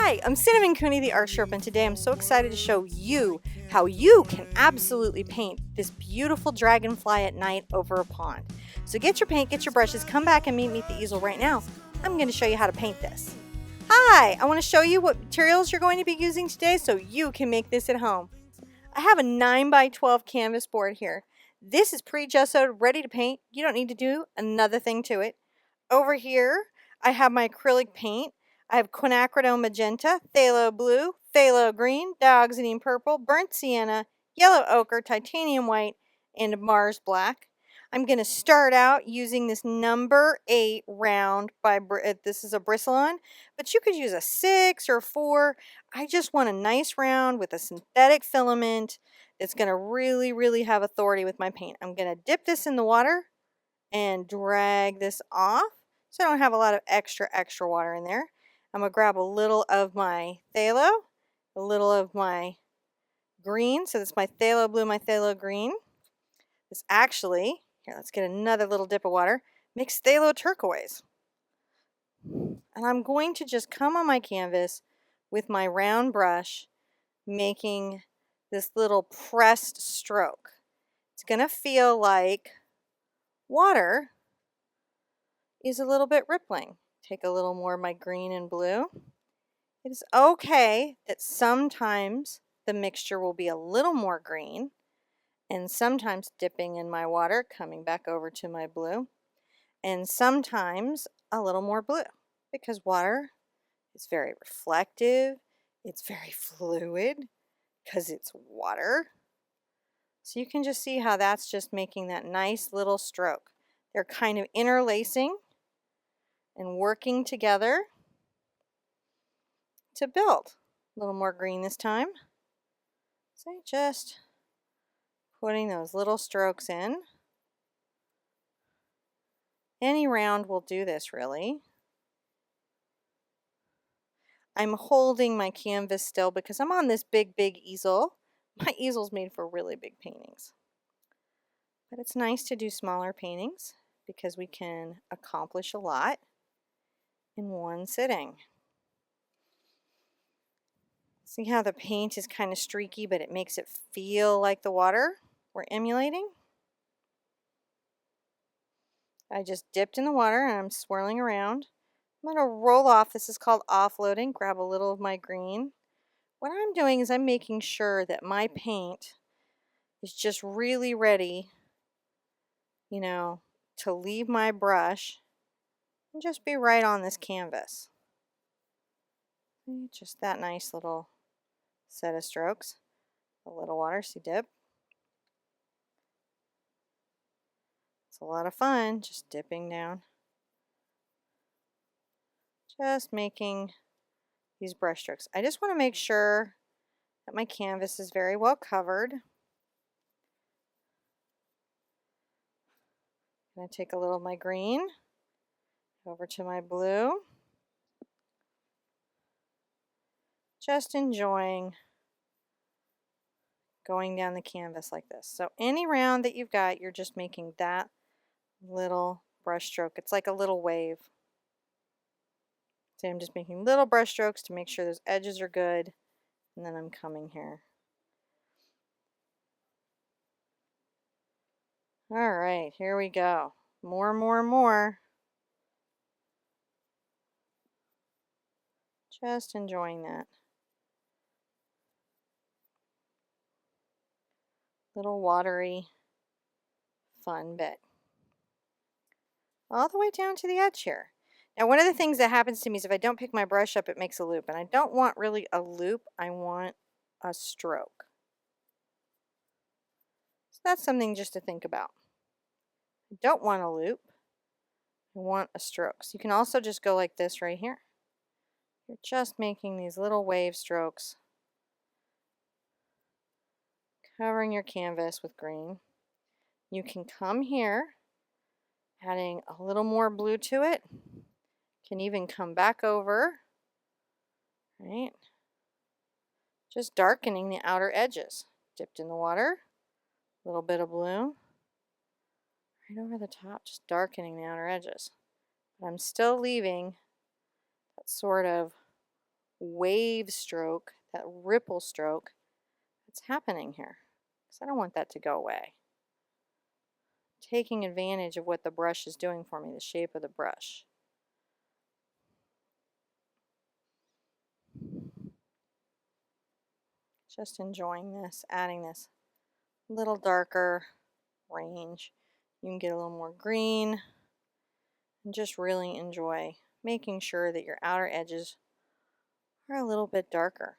Hi, I'm Cinnamon Cooney, the Art Sherpa, and today I'm so excited to show you how you can absolutely paint this beautiful dragonfly at night over a pond. So get your paint, get your brushes, come back and meet me at the easel right now. I'm going to show you how to paint this. Hi, I want to show you what materials you're going to be using today so you can make this at home. I have a 9x12 canvas board here. This is pre-gessoed, ready to paint. You don't need to do another thing to it. Over here, I have my acrylic paint. I have quinacridone magenta, phthalo blue, phthalo green, dioxazine purple, burnt sienna, yellow ochre, titanium white, and Mars black. I'm going to start out using this number 8 round by this is a Bristlon, but you could use a 6 or 4. I just want a nice round with a synthetic filament that's going to really have authority with my paint. I'm going to dip this in the water and drag this off so I don't have a lot of extra water in there. I'm going to grab a little of my phthalo, a little of my green. So this is my phthalo blue, my phthalo green. This actually, here, let's get another little dip of water, mix phthalo turquoise. And I'm going to just come on my canvas with my round brush, making this little pressed stroke. It's going to feel like water is a little bit rippling. Take a little more of my green and blue. It is okay that sometimes the mixture will be a little more green and sometimes dipping in my water, coming back over to my blue, and sometimes a little more blue because water is very reflective, it's very fluid because it's water. So you can just see how that's just making that nice little stroke. They're kind of interlacing and working together to build. A little more green this time. So just putting those little strokes in. Any round will do this really. I'm holding my canvas still because I'm on this big easel. My easel's made for really big paintings. But it's nice to do smaller paintings because we can accomplish a lot in one sitting. See how the paint is kind of streaky, but it makes it feel like the water we're emulating? I just dipped in the water and I'm swirling around. I'm going to roll off. This is called offloading. Grab a little of my green. What I'm doing is I'm making sure that my paint is just really ready, you know, to leave my brush and just be right on this canvas. Just that nice little set of strokes. A little water, see, dip. It's a lot of fun just dipping down. Just making these brush strokes. I just want to make sure that my canvas is very well covered. I'm going to take a little of my green over to my blue. Just enjoying going down the canvas like this. So any round that you've got, you're just making that little brush stroke. It's like a little wave. So I'm just making little brush strokes to make sure those edges are good. And then I'm coming here. All right, here we go. More. Just enjoying that. Little watery, fun bit. All the way down to the edge here. Now, one of the things that happens to me is if I don't pick my brush up, it makes a loop. And I don't want really a loop. I want a stroke. So that's something just to think about. I don't want a loop. I want a stroke. So you can also just go like this right here. You're just making these little wave strokes, covering your canvas with green. You can come here, adding a little more blue to it. Can even come back over, right? Just darkening the outer edges. Dipped in the water, a little bit of blue. Right over the top, just darkening the outer edges. But I'm still leaving that sort of wave stroke, that ripple stroke that's happening here. Because I don't want that to go away. Taking advantage of what the brush is doing for me, the shape of the brush. Just enjoying this, adding this little darker range. You can get a little more green and just really enjoy making sure that your outer edges are a little bit darker.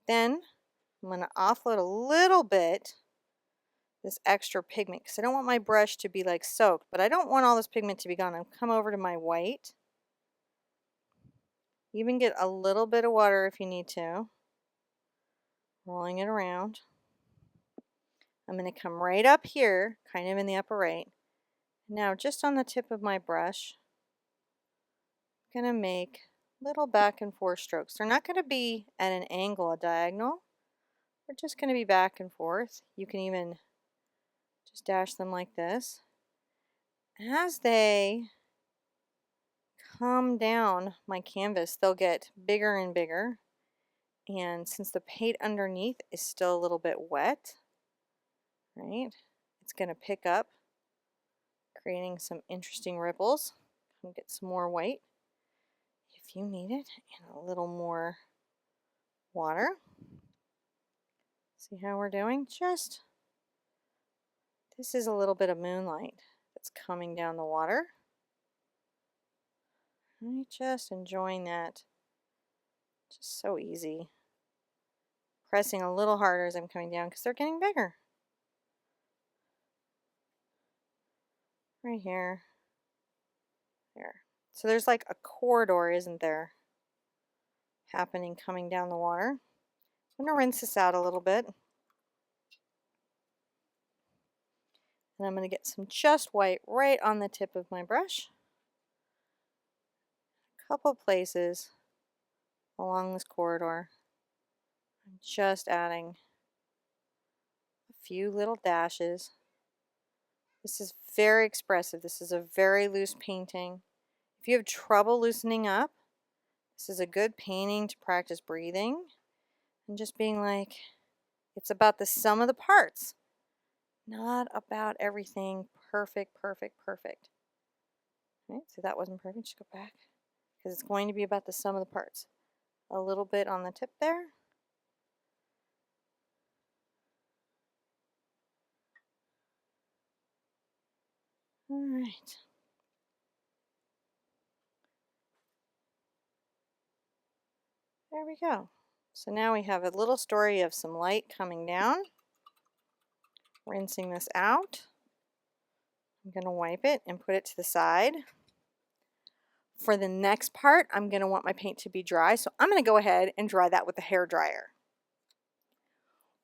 Then I'm going to offload a little bit this extra pigment because I don't want my brush to be like soaked, but I don't want all this pigment to be gone. I'll come over to my white. Even get a little bit of water if you need to. Rolling it around. I'm going to come right up here, kind of in the upper right. Now just on the tip of my brush, I'm going to make little back and forth strokes. They're not going to be at an angle, a diagonal. They're just going to be back and forth. You can even just dash them like this. As they come down my canvas, they'll get bigger and bigger. And since the paint underneath is still a little bit wet, right, it's going to pick up, creating some interesting ripples. Come get some more white if you need it, and a little more water. See how we're doing? This is a little bit of moonlight that's coming down the water. I'm just enjoying that. Just so easy. Pressing a little harder as I'm coming down because they're getting bigger. Right here. There. So there's like a corridor, isn't there? Happening coming down the water. I'm going to rinse this out a little bit. And I'm going to get some just white right on the tip of my brush. A couple places along this corridor. I'm just adding a few little dashes. This is very expressive. This is a very loose painting. If you have trouble loosening up, this is a good painting to practice breathing and just being like, it's about the sum of the parts, not about everything perfect, perfect, perfect. Right, so that wasn't perfect. Just go back because it's going to be about the sum of the parts. A little bit on the tip there. All right. There we go. So now we have a little story of some light coming down. Rinsing this out. I'm going to wipe it and put it to the side. For the next part, I'm going to want my paint to be dry, so I'm going to go ahead and dry that with the hair dryer.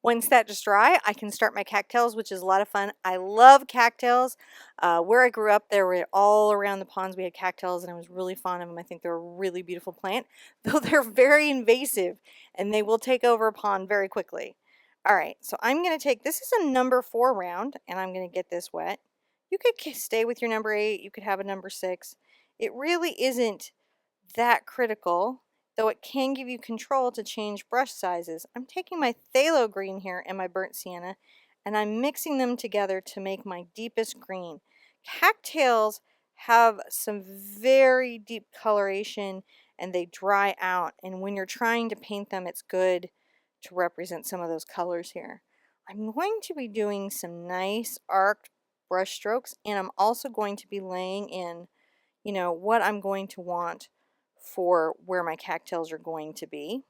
Once that is dry, I can start my cattails, which is a lot of fun. I love cattails. Where I grew up, there were all around the ponds we had cattails, and I was really fond of them. I think they're a really beautiful plant, though they're very invasive, and they will take over a pond very quickly. All right, so I'm going to take, this is a number 4 round, and I'm going to get this wet. You could stay with your number 8. You could have a number 6. It really isn't that critical, though it can give you control to change brush sizes. I'm taking my phthalo green here and my burnt sienna, and I'm mixing them together to make my deepest green. Cattails have some very deep coloration and they dry out, and when you're trying to paint them, it's good to represent some of those colors here. I'm going to be doing some nice arced brush strokes, and I'm also going to be laying in, you know, what I'm going to want for where my cattails are going to be.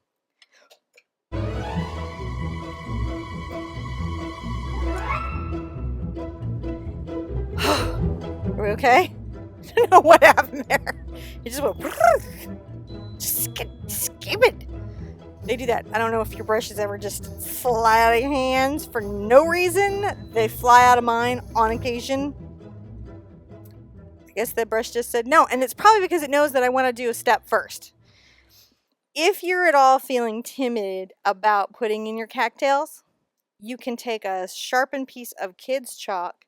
Are we okay? I don't know what happened there. It just went. Just skip it. They do that. I don't know if your brushes ever just fly out of your hands for no reason. They fly out of mine on occasion. I guess the brush just said no, and it's probably because it knows that I want to do a step first. If you're at all feeling timid about putting in your cattails, you can take a sharpened piece of kids' chalk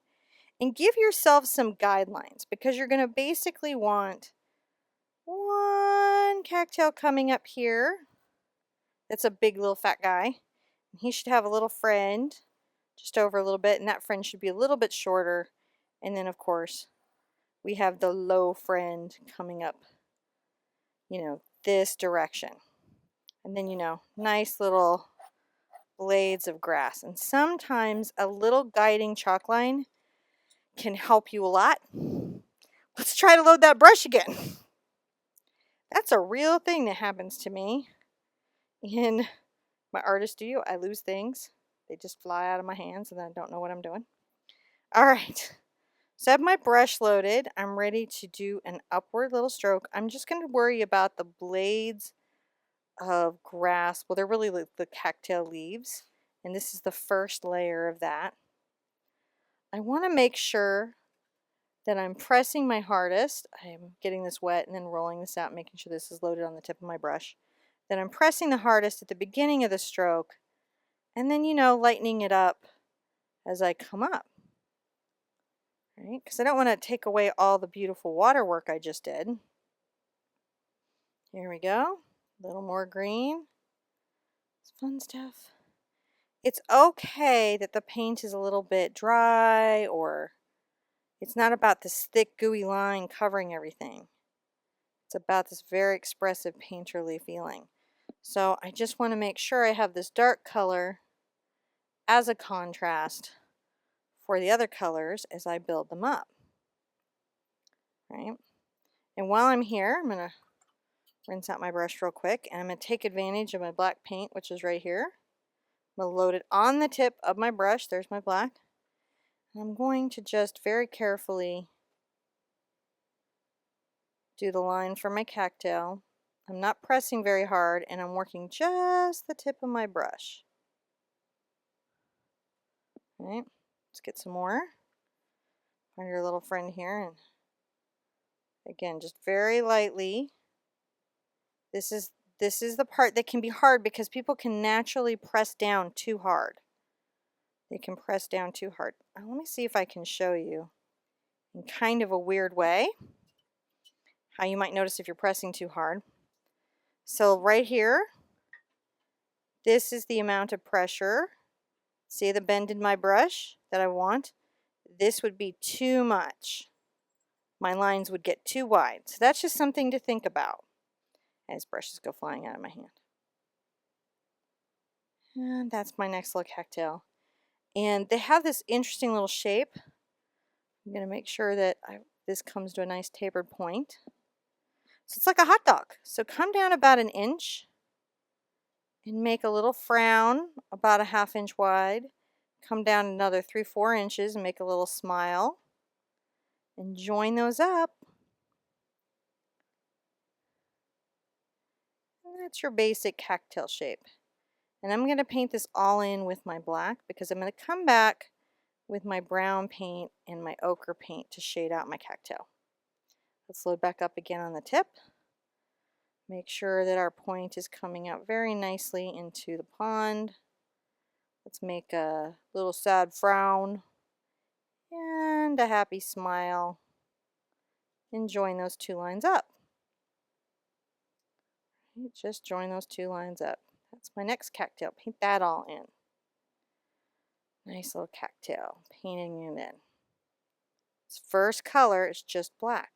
and give yourself some guidelines, because you're going to basically want one cattail coming up here, That's a big little fat guy. He should have a little friend just over a little bit, and that friend should be a little bit shorter. And then, of course, we have the low friend coming up, this direction. And then, nice little blades of grass. And sometimes a little guiding chalk line can help you a lot. Let's try to load that brush again. That's a real thing that happens to me in my artist studio. I lose things. They just fly out of my hands and I don't know what I'm doing. All right. So I have my brush loaded. I'm ready to do an upward little stroke. I'm just going to worry about the blades of grass. Well, they're really like the cattail leaves. And this is the first layer of that. I want to make sure that I'm pressing my hardest. I'm getting this wet and then rolling this out, making sure this is loaded on the tip of my brush. Then I'm pressing the hardest at the beginning of the stroke. And then, lightening it up as I come up. Right? Because I don't want to take away all the beautiful water work I just did. Here we go. A little more green. It's fun stuff. It's okay that the paint is a little bit dry, or it's not about this thick gooey line covering everything. It's about this very expressive painterly feeling. So I just want to make sure I have this dark color as a contrast for the other colors as I build them up. Right? And while I'm here, I'm going to rinse out my brush real quick, and I'm going to take advantage of my black paint, which is right here. I'm going to load it on the tip of my brush. There's my black. And I'm going to just very carefully do the line for my cattail. I'm not pressing very hard, and I'm working just the tip of my brush. All right, let's get some more. Find your little friend here, and again, just very lightly. This is the part that can be hard because people can naturally press down too hard. They can press down too hard. Let me see if I can show you in kind of a weird way how you might notice if you're pressing too hard. So right here, this is the amount of pressure. See the bend in my brush that I want? This would be too much. My lines would get too wide. So that's just something to think about as brushes go flying out of my hand. And that's my next little cattail. And they have this interesting little shape. I'm going to make sure that this comes to a nice tapered point. So it's like a hot dog. So come down about an inch and make a little frown about a ½ inch wide. Come down another 3-4 inches and make a little smile. And join those up. And that's your basic cattail shape. And I'm going to paint this all in with my black because I'm going to come back with my brown paint and my ochre paint to shade out my cattail. Let's load back up again on the tip. Make sure that our point is coming out very nicely into the pond. Let's make a little sad frown and a happy smile and join those two lines up. Just join those two lines up. That's my next cattail. Paint that all in. Nice little cattail. Painting it in. Its first color is just black.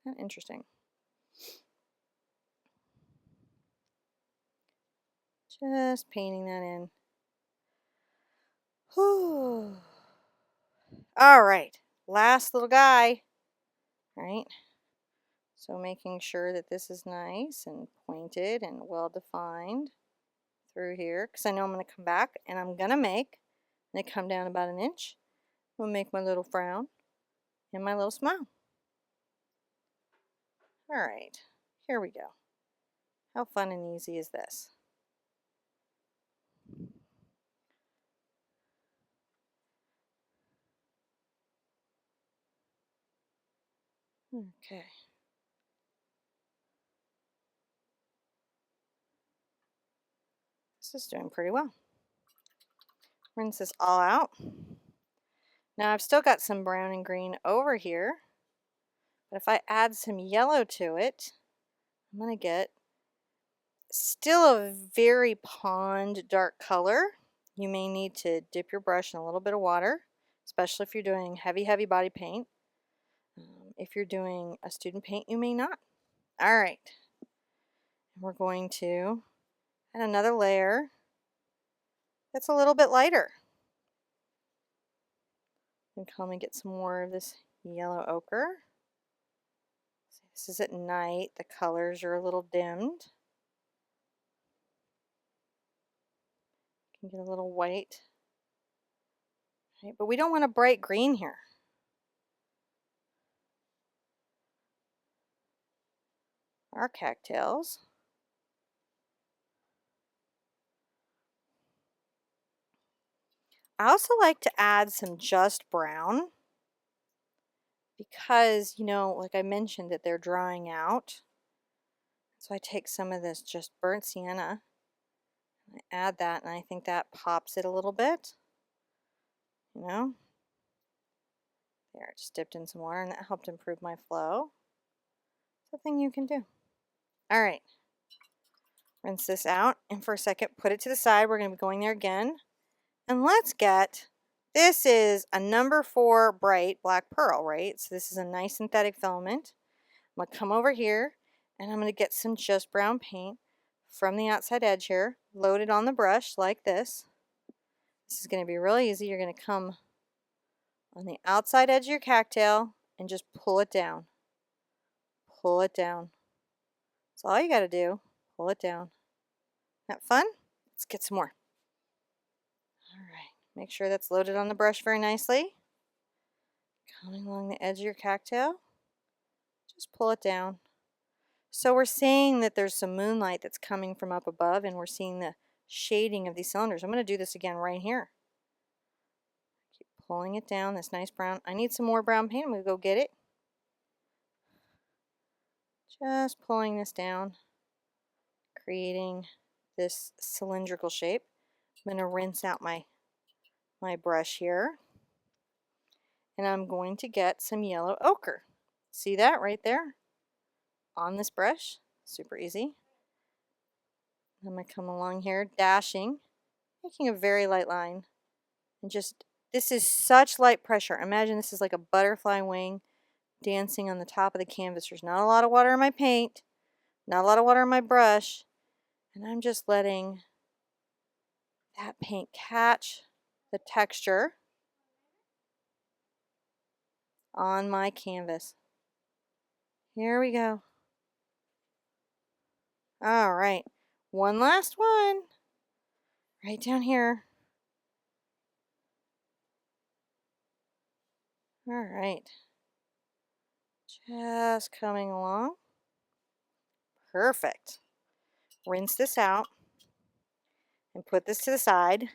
Isn't that interesting? Just painting that in. Whew. All right. Last little guy. All right. So making sure that this is nice and pointed and well defined through here, because I know I'm going to come back and I'm going to come down about an inch. I'm going to make my little frown and my little smile. All right, here we go. How fun and easy is this? Okay. This is doing pretty well. Rinse this all out. Now I've still got some brown and green over here, but if I add some yellow to it, I'm going to get still a very pond dark color. You may need to dip your brush in a little bit of water, especially if you're doing heavy body paint. If you're doing a student paint, you may not. All right, we're going to add another layer that's a little bit lighter. And come and get some more of this yellow ochre. This is at night. The colors are a little dimmed. You can get a little white. Right, but we don't want a bright green here. Our cattails. I also like to add some just brown because, you know, like I mentioned that they're drying out. So I take some of this just burnt sienna, I add that, and I think that pops it a little bit. You know, there, I just dipped in some water and that helped improve my flow. It's a thing you can do. All right, rinse this out, and for a second, put it to the side. We're going to be going there again. And let's get, this is a number 4 bright black pearl, right? So this is a nice synthetic filament. I'm going to come over here and I'm going to get some just brown paint from the outside edge here, load it on the brush like this. This is going to be really easy. You're going to come on the outside edge of your cattail and just pull it down. Pull it down. That's all you got to do. Pull it down. That fun? Let's get some more. All right. Make sure that's loaded on the brush very nicely. Coming along the edge of your cattail. Just pull it down. So we're seeing that there's some moonlight that's coming from up above, and we're seeing the shading of these cylinders. I'm going to do this again right here. Keep pulling it down, this nice brown. I need some more brown paint. I'm going to go get it. Just pulling this down, creating this cylindrical shape. I'm going to rinse out my brush here, and I'm going to get some yellow ochre. See that right there on this brush? Super easy. I'm going to come along here, dashing, making a very light line, and just, this is such light pressure. Imagine this is like a butterfly wing dancing on the top of the canvas. There's not a lot of water in my paint, not a lot of water in my brush, and I'm just letting that paint catch the texture on my canvas. Here we go. All right, one last one right down here. All right, just coming along. Perfect. Rinse this out and put this to the side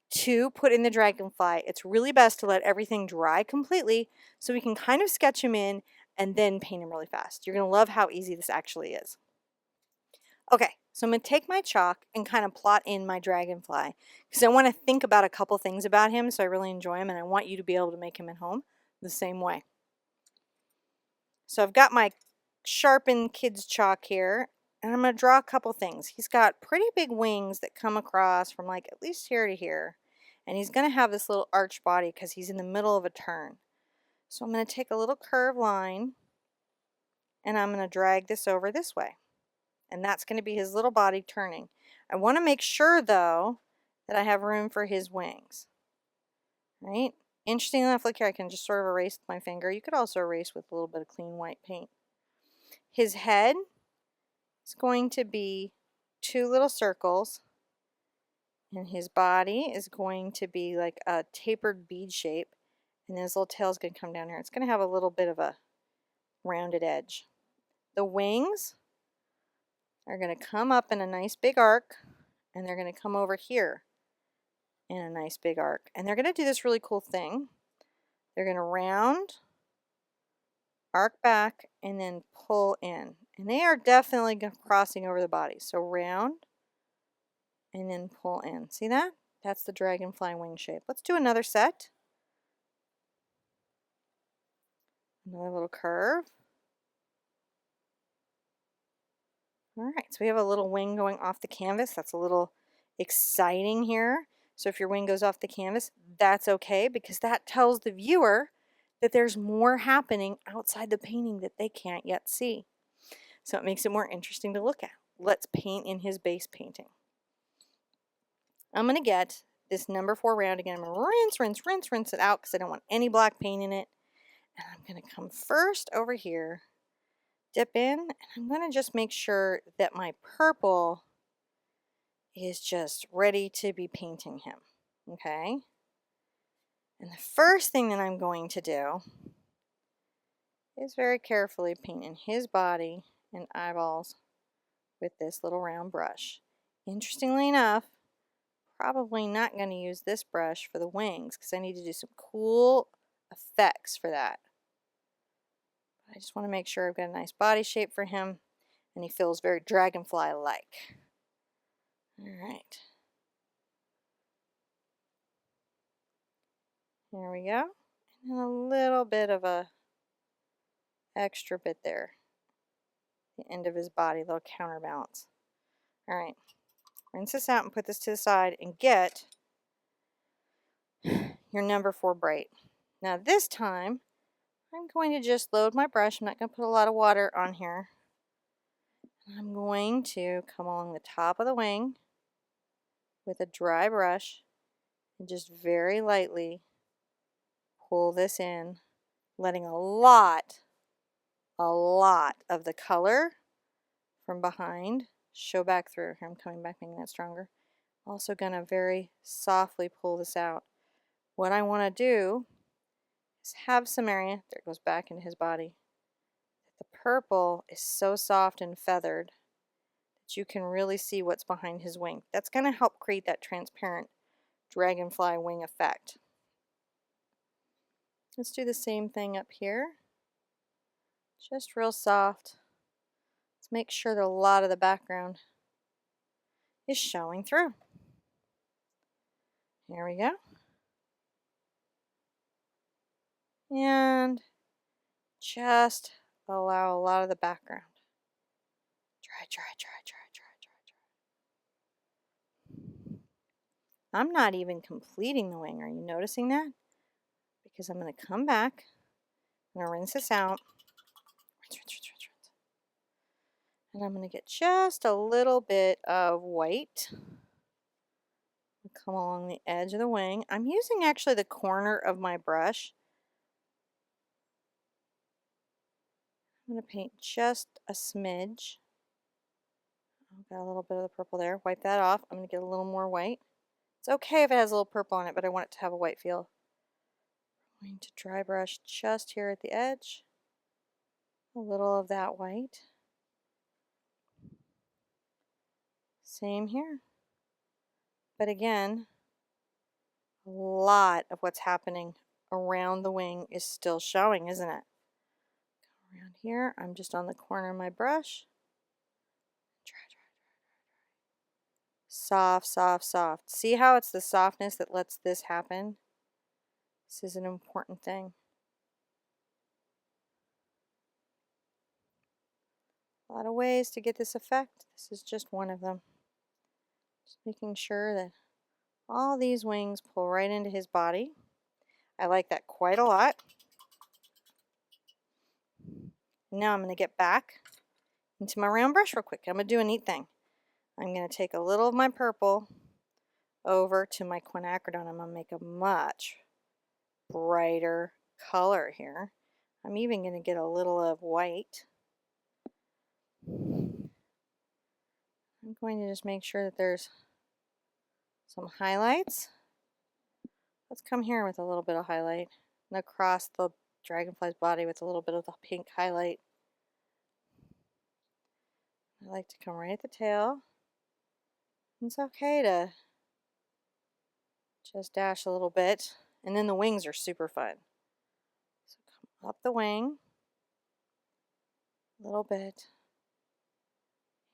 to put in the Dragonfly. It's really best to let everything dry completely so we can kind of sketch them in and then paint them really fast. You're going to love how easy this actually is. Okay, so I'm going to take my chalk and kind of plot in my Dragonfly because I want to think about a couple things about him, so I really enjoy him and I want you to be able to make him at home the same way. So I've got my sharpened kids chalk here, and I'm going to draw a couple things. He's got pretty big wings that come across from like at least here to here, and he's going to have this little arch body because he's in the middle of a turn. So I'm going to take a little curved line and I'm going to drag this over this way. And that's going to be his little body turning. I want to make sure, though, that I have room for his wings. Right? Interesting enough, look here, I can just sort of erase with my finger. You could also erase with a little bit of clean white paint. His head is going to be 2 little circles. And his body is going to be like a tapered bead shape. And his little tail is going to come down here. It's going to have a little bit of a rounded edge. The wings are going to come up in a nice big arc, and they're going to come over here in a nice big arc. And they're going to do this really cool thing. They're going to round, arc back, and then pull in. And they are definitely crossing over the body. So round, and then pull in. See that? That's the Dragonfly wing shape. Let's do another set. Another little curve. All right, so we have a little wing going off the canvas. That's a little exciting here. So if your wing goes off the canvas, that's okay, because that tells the viewer that there's more happening outside the painting that they can't yet see. So it makes it more interesting to look at. Let's paint in his base painting. I'm going to get this number 4 round again. I'm going to rinse it out because I don't want any black paint in it. And I'm going to come first over here, dip in, and I'm going to just make sure that my purple is just ready to be painting him. Okay? And the first thing that I'm going to do is very carefully paint in his body and eyeballs with this little round brush. Interestingly enough, probably not going to use this brush for the wings because I need to do some cool effects for that. I just want to make sure I've got a nice body shape for him and he feels very dragonfly-like. Alright. There we go. And a little bit of a extra bit there. The end of his body, a little counterbalance. Alright. Rinse this out and put this to the side and get your number 4 bright. Now this time, I'm going to just load my brush. I'm not going to put a lot of water on here. I'm going to come along the top of the wing with a dry brush and just very lightly pull this in, letting a lot of the color from behind show back through. Here, I'm coming back, making that stronger. Also going to very softly pull this out. What I want to do is have some area, there it goes back into his body. The purple is so soft and feathered that you can really see what's behind his wing. That's going to help create that transparent dragonfly wing effect. Let's do the same thing up here. Just real soft. Let's make sure that a lot of the background is showing through. Here we go. And just allow a lot of the background. Dry. I'm not even completing the wing. Are you noticing that? Because I'm going to come back. I'm going to rinse this out. Rinse. And I'm going to get just a little bit of white. Come along the edge of the wing. I'm using actually the corner of my brush. I'm going to paint just a smidge. I've got a little bit of the purple there. Wipe that off. I'm going to get a little more white. It's okay if it has a little purple on it, but I want it to have a white feel. I'm going to dry brush just here at the edge. A little of that white. Same here. But again, a lot of what's happening around the wing is still showing, isn't it? Go around here. I'm just on the corner of my brush. Dry. Soft. See how it's the softness that lets this happen? This is an important thing. A lot of ways to get this effect. This is just one of them. Just making sure that all these wings pull right into his body. I like that quite a lot. Now I'm going to get back into my round brush real quick. I'm going to do a neat thing. I'm going to take a little of my purple over to my quinacridone. I'm going to make a much brighter color here. I'm even going to get a little of white. I'm going to just make sure that there's some highlights. Let's come here with a little bit of highlight and across the dragonfly's body with a little bit of the pink highlight. I like to come right at the tail. It's okay to just dash a little bit, and then the wings are super fun. So come up the wing a little bit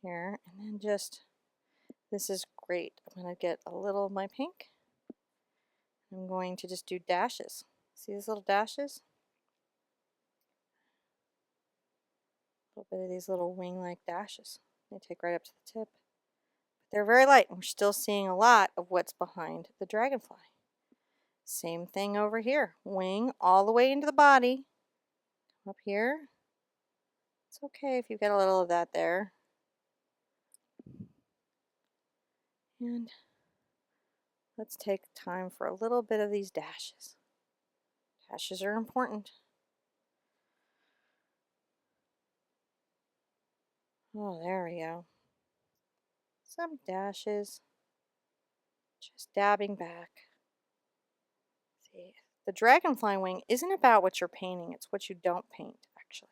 here, and then just, this is great. I'm going to get a little of my pink. I'm going to just do dashes. See these little dashes? A little bit of these little wing-like dashes. They take right up to the tip. They're very light, and we're still seeing a lot of what's behind the dragonfly. Same thing over here. Wing all the way into the body. Up here. It's okay if you get a little of that there. And let's take time for a little bit of these dashes. Dashes are important. Oh, there we go. Some dashes. Just dabbing back. See, the dragonfly wing isn't about what you're painting, it's what you don't paint, actually.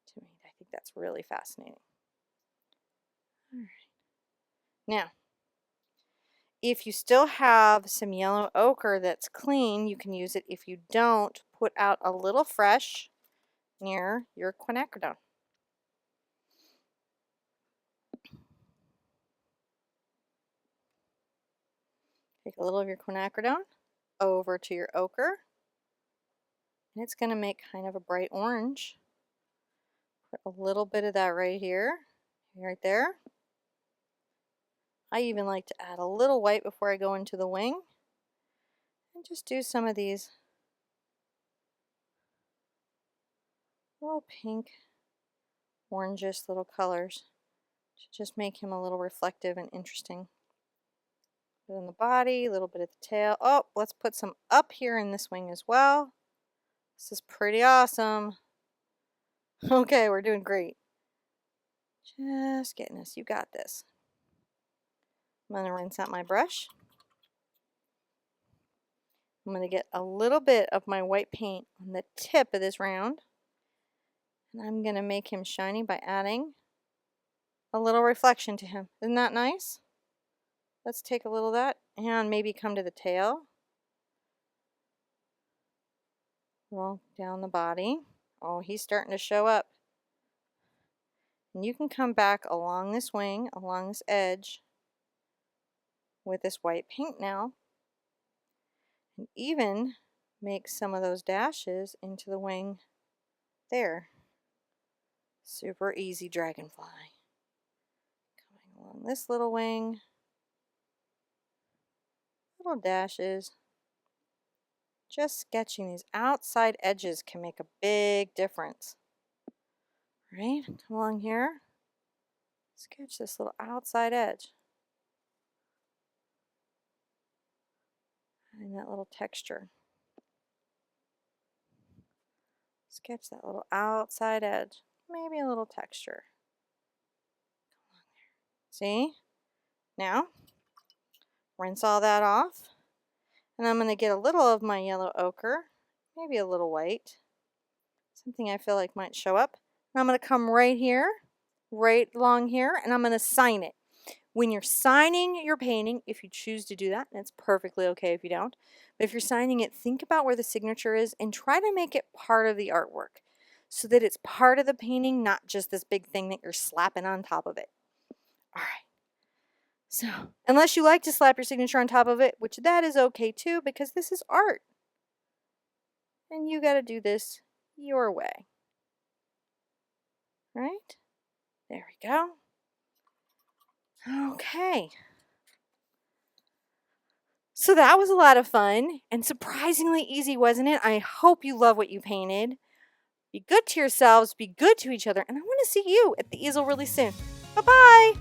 To me, I think that's really fascinating. All right. Now, if you still have some yellow ochre that's clean, you can use it. If you don't, put out a little fresh near your quinacridone. Take a little of your quinacridone over to your ochre, and it's going to make kind of a bright orange. Put a little bit of that right here, right there. I even like to add a little white before I go into the wing, and just do some of these little pink, orangish little colors to just make him a little reflective and interesting. A bit in the body, a little bit at the tail. Oh, let's put some up here in this wing as well. This is pretty awesome. Okay, we're doing great. Just getting this. You got this. I'm going to rinse out my brush. I'm going to get a little bit of my white paint on the tip of this round. And I'm going to make him shiny by adding a little reflection to him. Isn't that nice? Let's take a little of that and maybe come to the tail. Well, down the body. Oh, he's starting to show up. And you can come back along this wing, along this edge, with this white paint now. And even make some of those dashes into the wing there. Super easy dragonfly. Coming along this little wing. Little dashes. Just sketching these outside edges can make a big difference. Right? Come along here. Sketch this little outside edge. Adding that little texture. Sketch that little outside edge. Maybe a little texture. Come along there. See? Now, rinse all that off. And I'm going to get a little of my yellow ochre, maybe a little white, something I feel like might show up. And I'm going to come right here, right along here, and I'm going to sign it. When you're signing your painting, if you choose to do that, and it's perfectly okay if you don't, but if you're signing it, think about where the signature is and try to make it part of the artwork so that it's part of the painting, not just this big thing that you're slapping on top of it. All right. So, unless you like to slap your signature on top of it, which that is okay too, because this is art. And you got to do this your way. Right? There we go. Okay. So that was a lot of fun and surprisingly easy, wasn't it? I hope you love what you painted. Be good to yourselves, be good to each other, and I want to see you at the easel really soon. Bye-bye.